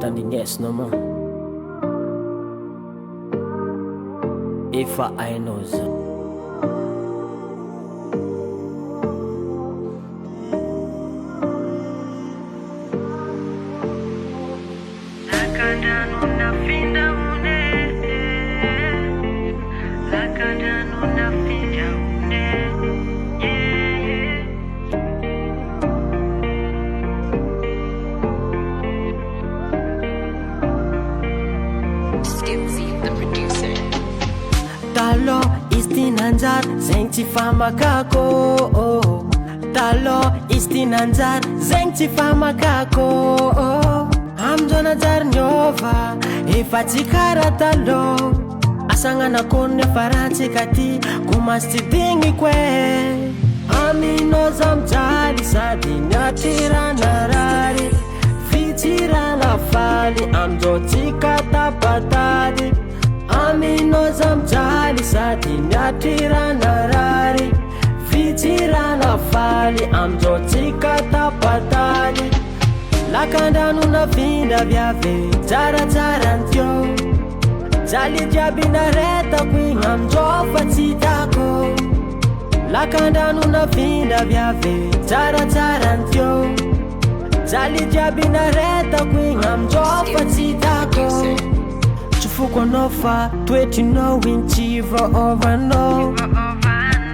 tandignesina mo efa ainao zao. Talo istinanjar zeng tsy famakako Talo istinanjar zeng tsy famakako Amjo najar nyova efa tsy kara talo Asanganako nefa ratsika ty komasy tsy digny kwe Aminao zamjali sady nyatirana rary Fitsirana faly amjo tsika tapatady Aminao zamjali sady nyatirana rary Fitsirana faly amjo tsika tapatady Lakandrano na vinda viave tsaratsara antio Jaly jiaby naretako igny amjo fa tsy tako Lakandrano na vinda viave tsaratsara antio Jaly jiaby naretako igny amjo fa tsy tako Tsofoko anao fa toetrinao igny tsy vaovanao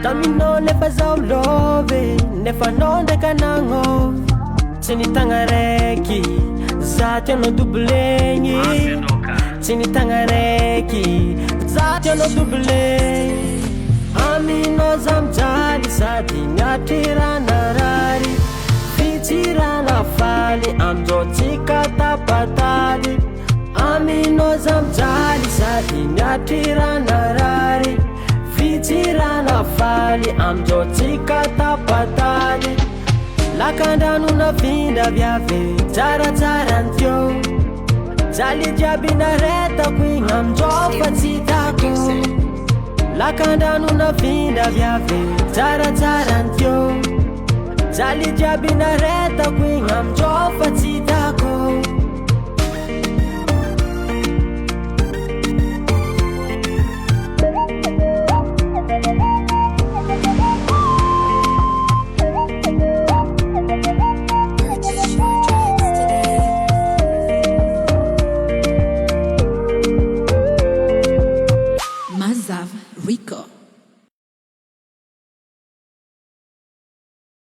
Taminao nefa zaho love nefa anao ndraiky anagno Tsy nitagna raiky zaty anao doublegny Tsy nitagna raiky zaty anao doublegny Aminao zamjaly sady nyatirana rary Fitsirana faly amjo tsika tapatady Aminao zamjaly sady nyatirana rary Fitsirana faly amjo tsika tapatady Lakandrano na vinda viave tsaratsara antio Jaly jiaby naretako igny amjo fa tsy tako Lakandrano na vinda viave tsaratsara antio Jaly jiaby naretako igny amjo fa tsy tako